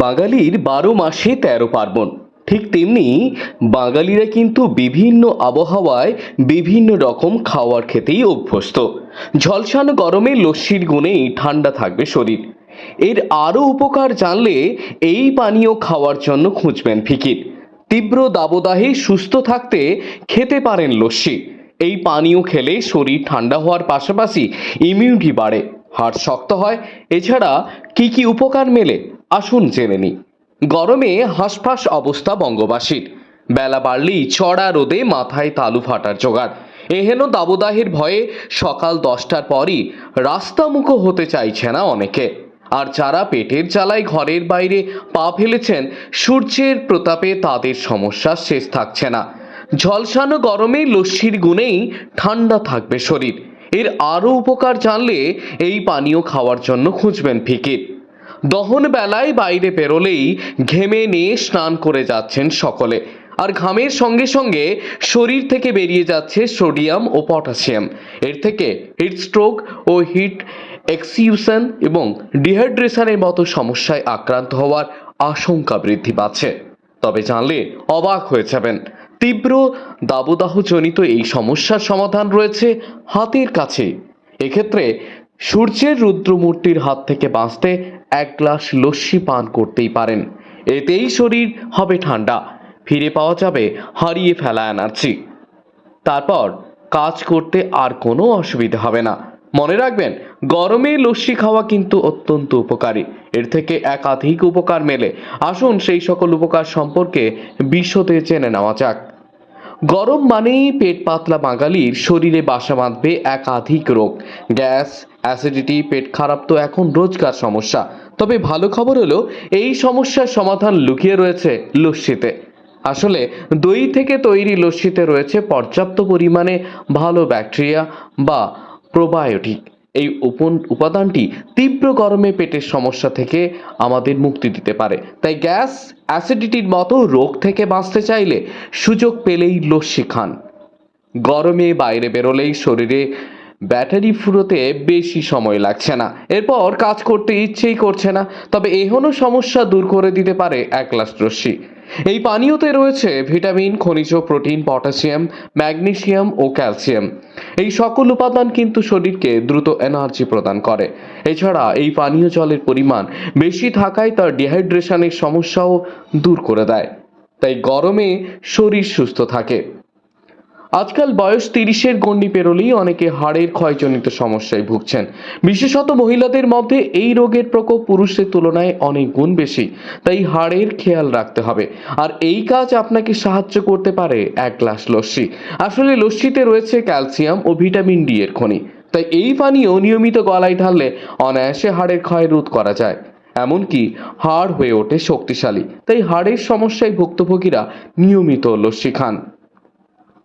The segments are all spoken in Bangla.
বাঙালির ১২ মাসে ১৩ পার্বণ। ঠিক তেমনি বাঙালিরা কিন্তু বিভিন্ন আবহাওয়ায় বিভিন্ন রকম খাওয়ার খেতেই অভ্যস্ত। ঝলসানো গরমে লস্যির গুণেই ঠান্ডা থাকবে শরীর। এর আরও উপকার জানলে এই পানীয় খাওয়ার জন্য খুঁজবেন ফিকির। তীব্র দাবদাহে সুস্থ থাকতে খেতে পারেন লস্যি। এই পানীয় খেলে শরীর ঠান্ডা হওয়ার পাশাপাশি ইমিউনিটি বাড়ে, হাড় শক্ত হয়। এছাড়া কি কি উপকার মেলে আসুন জেনে নিই। গরমে হাঁসফাঁস অবস্থা বঙ্গবাসীর। বেলা বাড়লেই চড়া রোদে মাথায় তালু ফাটার জোগাড়। এহেন দাবদাহের ভয়ে সকাল 10টার পরই রাস্তামুখো হতে চাইছে না অনেকে। আর যারা পেটের জ্বালায় ঘরের বাইরে পা ফেলেছেন, সূর্যের প্রতাপে তাদের সমস্যার শেষ থাকছে না। ঝলসানো গরমে লস্যির গুণেই ঠান্ডা থাকবে শরীর। এর আরও উপকার জানলে এই পানীয় খাওয়ার জন্য খুঁজবেন ফিকির। দহন বেলায় বাইরে বেরোলেই ঘেমে নিয়ে স্নান করে যাচ্ছেন সকলে। আর ঘামের সঙ্গে সঙ্গে শরীর থেকে বেরিয়ে যাচ্ছে সোডিয়াম ও পটাশিয়াম। এর থেকে হিট স্ট্রোক ও হিট এক্সিউশন এবং ডিহাইড্রেশনের মতো সমস্যায় আক্রান্ত হওয়ার আশঙ্কা বৃদ্ধি পাচ্ছে। তবে জানলে অবাক হয়ে যাবেন, তীব্র দাবদাহজনিত এই সমস্যার সমাধান রয়েছে হাতের কাছে। এক্ষেত্রে সূর্যের রুদ্রমূর্তির হাত থেকে বাঁচতে 1 গ্লাস লস্যি পান করতেই পারেন। এতেই শরীর হবে ঠান্ডা, ফিরে পাওয়া যাবে হারিয়ে ফেলা এনার্জি। তারপর কাজ করতে আর কোনো অসুবিধা হবে না। মনে রাখবেন, গরমে লস্যি খাওয়া কিন্তু অত্যন্ত উপকারী। এর থেকে একাধিক উপকার মেলে। আসুন সেই সকল উপকার সম্পর্কে বিশদে জেনে নেওয়া যাক। গরম মানেই পেট পাতলা বাঙালির শরীরে বাসা বাঁধবে একাধিক রোগ। গ্যাস, অ্যাসিডিটি, পেট খারাপ তো এখন রোজকার সমস্যা। তবে ভালো খবর হলো, এই সমস্যার সমাধান লুকিয়ে রয়েছে লস্যিতে। আসলে দই থেকে তৈরি লস্যিতে রয়েছে পর্যাপ্ত পরিমাণে ভালো ব্যাকটেরিয়া বা প্রোবায়োটিক। এই উপাদানটি তীব্র গরমে পেটের সমস্যা থেকে আমাদের মুক্তি দিতে পারে। তাই গ্যাস, অ্যাসিডিটির মতো রোগ থেকে বাঁচতে চাইলে সুযোগ পেলেই লস্যি খান। গরমে বাইরে বেরোলেই শরীরে ব্যাটারি ফুরোতে বেশি সময় লাগছে না, এরপর কাজ করতে ইচ্ছেই করছে না। তবে এহেন সমস্যা দূর করে দিতে পারে 1 গ্লাস লস্যি। এই পানীয়তে রয়েছে ভিটামিন, খনিজ, প্রোটিন, পটাশিয়াম, ম্যাগনেসিয়াম ও ক্যালসিয়াম। এই সকল উপাদান কিন্তু শরীরকে দ্রুত এনার্জি প্রদান করে। এছাড়া এই পানীয় জলের পরিমাণ বেশি থাকায় তার ডিহাইড্রেশনের সমস্যাও দূর করে দেয়। তাই গরমে শরীর সুস্থ থাকে। আজকাল বয়স 30-এর গণ্ডি পেরোলেই অনেকে হাড়ের ক্ষয়জনিত সমস্যায় ভুগছেন। বিশেষত মহিলাদের মধ্যে এই রোগের প্রকোপ পুরুষের তুলনায় অনেক গুণ বেশি। তাই হাড়ের খেয়াল রাখতে হবে। আর এই কাজ আপনাকে সাহায্য করতে পারে 1 গ্লাস লস্যি। আসলে লস্যিতে রয়েছে ক্যালসিয়াম ও ভিটামিন ডি এর খনি। তাই এই পানীয় নিয়মিত গলায় ঢাললে অনায়াসে হাড়ের ক্ষয় রোধ করা যায়। এমনকি হাড় হয়ে ওঠে শক্তিশালী। তাই হাড়ের সমস্যায় ভুক্তভোগীরা নিয়মিত লস্যি খান।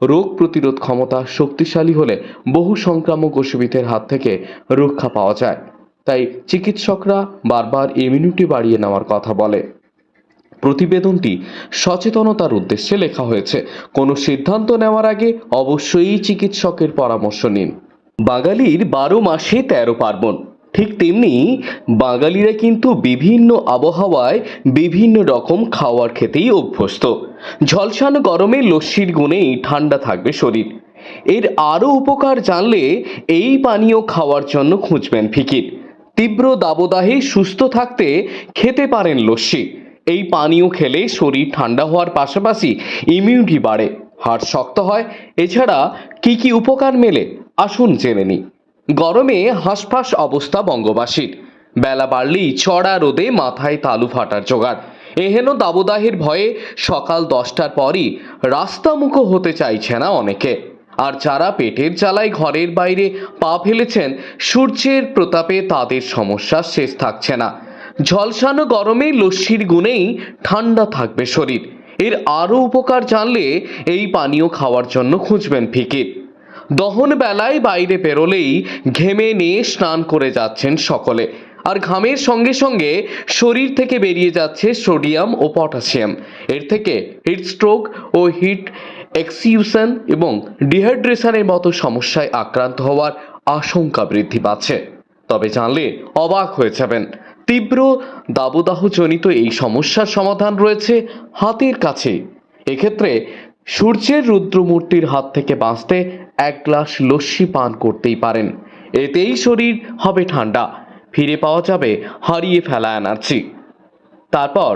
রোগ প্রতিরোধ ক্ষমতা শক্তিশালী হলে বহু সংক্রামক অসুবিধার হাত থেকে রক্ষা পাওয়া যায়। তাই চিকিৎসকরা বারবার ইমিউনিটি বাড়িয়ে নেওয়ার কথা বলে। প্রতিবেদনটি সচেতনতার উদ্দেশ্যে লেখা হয়েছে। কোনো সিদ্ধান্ত নেওয়ার আগে অবশ্যই চিকিৎসকের পরামর্শ নিন। বাঙালির 12 মাসে 13 পার্বণ। ঠিক তেমনি বাঙালিরা কিন্তু বিভিন্ন আবহাওয়ায় বিভিন্ন রকম খাওয়ার খেতেই অভ্যস্ত। ঝলসানো গরমে লস্যির গুণেই ঠান্ডা থাকবে শরীর। এর আরও উপকার জানলে এই পানীয় খাওয়ার জন্য খুঁজবেন ফিকির। তীব্র দাবদাহে সুস্থ থাকতে খেতে পারেন লস্যি। এই পানীয় খেলে শরীর ঠান্ডা হওয়ার পাশাপাশি ইমিউনিটি বাড়ে, হাড় শক্ত হয়। এছাড়া কি কি উপকার মেলে আসুন জেনে নিই। গরমে হাঁসফাঁস অবস্থা বঙ্গবাসীর। বেলা বাড়লেই চড়া রোদে মাথায় তালু ফাটার জোগাড়। এহেন দাবদাহের ভয়ে সকাল 10টার পরই রাস্তামুখো হতে চাইছে না অনেকে। আর যারা পেটের জ্বালায় ঘরের বাইরে পা ফেলেছেন, সূর্যের প্রতাপে তাদের সমস্যার শেষ থাকছে না। ঝলসানো গরমে লস্যির গুণেই ঠান্ডা থাকবে শরীর। এর আরও উপকার জানলে এই পানীয় খাওয়ার জন্য খুঁজবেন ফিকির। দহন বেলায় বাইরে বেরোলেই ঘেমে নিয়ে স্নান করে যাচ্ছেন সকলে। আর ঘামের সঙ্গে সঙ্গে শরীর থেকে বেরিয়ে যাচ্ছে সোডিয়াম ও পটাশিয়াম। এর থেকে হিট স্ট্রোক ও হিট এক্সিউশন এবং ডিহাইড্রেশনের মতো সমস্যায় আক্রান্ত হওয়ার আশঙ্কা বৃদ্ধি পাচ্ছে। তবে জানলে অবাক হয়ে যাবেন, তীব্র দাবদাহজনিত এই সমস্যার সমাধান রয়েছে হাতের কাছে। এক্ষেত্রে সূর্যের রুদ্রমূর্তির হাত থেকে বাঁচতে এক গ্লাস লস্যি পান করতেই পারেন। এতেই শরীর হবে ঠান্ডা, ফিরে পাওয়া যাবে হারিয়ে ফেলা এনার্জি। তারপর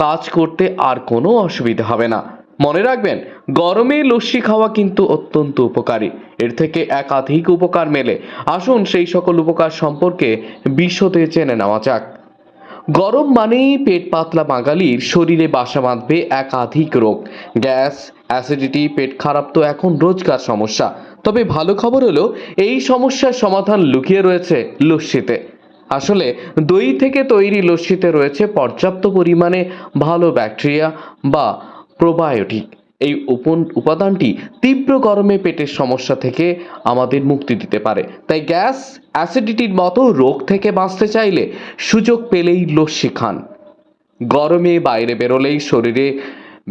কাজ করতে আর কোনো অসুবিধা হবে না। মনে রাখবেন, গরমে লস্যি খাওয়া কিন্তু অত্যন্ত উপকারী। এর থেকে একাধিক উপকার মেলে। আসুন সেই সকল উপকার সম্পর্কে বিশদে জেনে নেওয়া যাক। গরম মানেই পেট পাতলা বাঙালির শরীরে বাসা বাঁধবে একাধিক রোগ। গ্যাস, অ্যাসিডিটি, পেট খারাপ তো এখন রোজকার সমস্যা। তবে ভালো খবর হলো, এই সমস্যার সমাধান লুকিয়ে রয়েছে লস্যিতে। আসলে দই থেকে তৈরি লস্যিতে রয়েছে পর্যাপ্ত পরিমাণে ভালো ব্যাকটেরিয়া বা প্রোবায়োটিক। এই উপাদানটি তীব্র গরমে পেটের সমস্যা থেকে আমাদের মুক্তি দিতে পারে। তাই গ্যাস, অ্যাসিডিটির মতো রোগ থেকে বাঁচতে চাইলে সুযোগ পেলেই লস্যি খান। গরমে বাইরে বেরোলেই শরীরে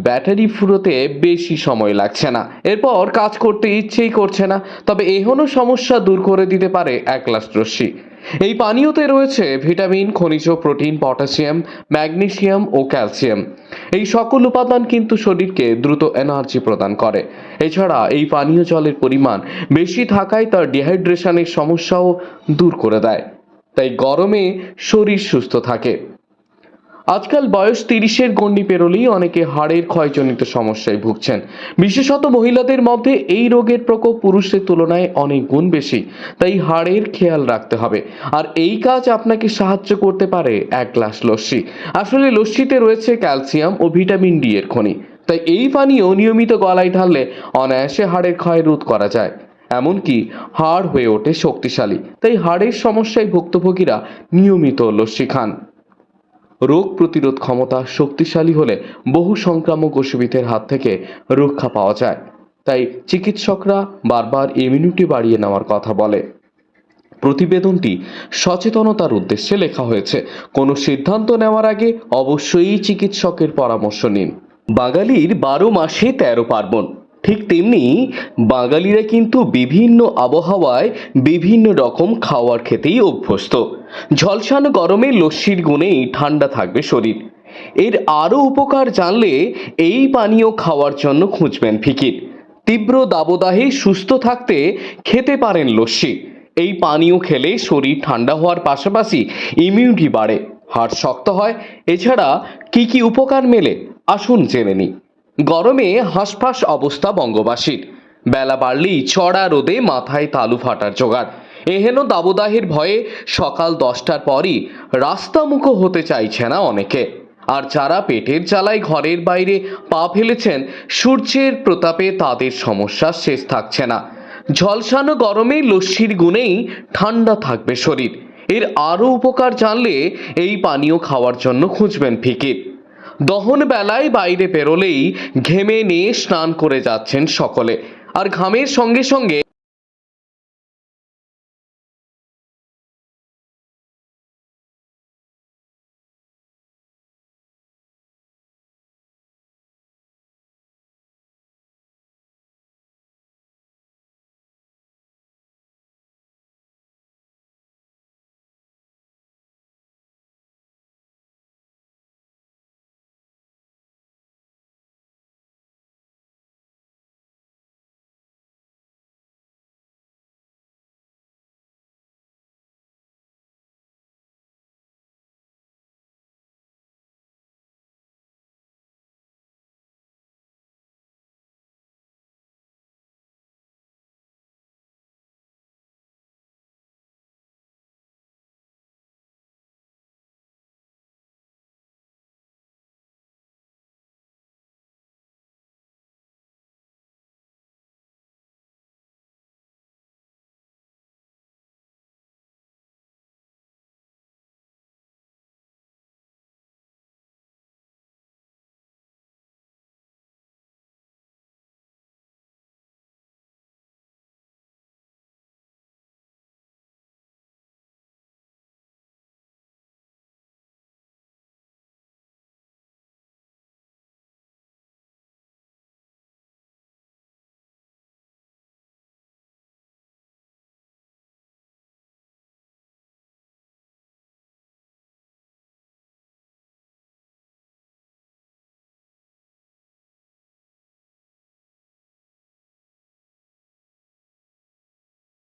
ব্যাটারি ফুরোতে বেশি সময় লাগছে না, এরপর কাজ করতে ইচ্ছেই করছে না। তবে এহেন সমস্যা দূর করে দিতে পারে এক গ্লাস লস্যি। এই পানীয়তে রয়েছে ভিটামিন, খনিজ, প্রোটিন, পটাশিয়াম, ম্যাগনেসিয়াম ও ক্যালসিয়াম। এই সকল উপাদান কিন্তু শরীরকে দ্রুত এনার্জি প্রদান করে। এছাড়া এই পানীয় জলের পরিমাণ বেশি থাকায় তার ডিহাইড্রেশনের সমস্যাও দূর করে দেয়। তাই গরমে শরীর সুস্থ থাকে। আজকাল বয়স 30-এর গণ্ডি পেরোলেই অনেকে হাড়ের ক্ষয়জনিত সমস্যায় ভুগছেন। বিশেষত মহিলাদের মধ্যে এই রোগের প্রকোপ পুরুষের তুলনায় অনেক গুণ বেশি। তাই হাড়ের খেয়াল রাখতে হবে। আর এই কাজ আপনাকে সাহায্য করতে পারে এক গ্লাস লস্যি। আসলে লস্যিতে রয়েছে ক্যালসিয়াম ও ভিটামিন ডি এর খনি। তাই এই পানীয় নিয়মিত গলায় ঢাললে অনায়াসে হাড়ের ক্ষয় রোধ করা যায়। এমনকি হাড় হয়ে ওঠে শক্তিশালী। তাই হাড়ের সমস্যায় ভুক্তভোগীরা নিয়মিত লস্যি খান। রোগ প্রতিরোধ ক্ষমতা শক্তিশালী হলে বহু সংক্রামক অসুবিধার হাত থেকে রক্ষা পাওয়া যায়। তাই চিকিৎসকরা বারবার ইমিউনিটি বাড়িয়ে নেওয়ার কথা বলে। প্রতিবেদনটি সচেতনতার উদ্দেশ্যে লেখা হয়েছে। কোনো সিদ্ধান্ত নেওয়ার আগে অবশ্যই চিকিৎসকের পরামর্শ নিন। বাঙালির 12 মাসে 13 পার্বণ। ঠিক তেমনি বাঙালিরা কিন্তু বিভিন্ন আবহাওয়ায় বিভিন্ন রকম খাওয়ার খেতেই অভ্যস্ত। ঝলসানো গরমে লস্যির গুণেই ঠান্ডা থাকবে শরীর। এর আরও উপকার জানলে এই পানীয় খাওয়ার জন্য খুঁজবেন ফিকির। তীব্র দাবদাহে সুস্থ থাকতে খেতে পারেন লস্যি। এই পানীয় খেলে শরীর ঠান্ডা হওয়ার পাশাপাশি ইমিউনিটি বাড়ে, হাড় শক্ত হয়। এছাড়া কি কি উপকার মেলে আসুন জেনে নিই। গরমে হাঁসফাঁস অবস্থা বঙ্গবাসীর। বেলা বাড়লেই চড়া রোদে মাথায় তালু ফাটার জোগাড়। এহেন দাবদাহের ভয়ে সকাল 10টার পরই রাস্তামুখো হতে চাইছে না অনেকে। আর যারা পেটের জ্বালায় ঘরের বাইরে পা ফেলেছেন, সূর্যের প্রতাপে তাদের সমস্যা শেষ থাকছে না। ঝলসানো গরমে লস্যির গুণেই ঠান্ডা থাকবে শরীর। এর আরও উপকার জানলে এই পানীয় খাওয়ার জন্য খুঁজবেন ফিকির। দহন বেলায় বাইরে বেরোলেই ঘেমে নিয়ে স্নান করে যাচ্ছেন সকলে। আর ঘামের সঙ্গে সঙ্গে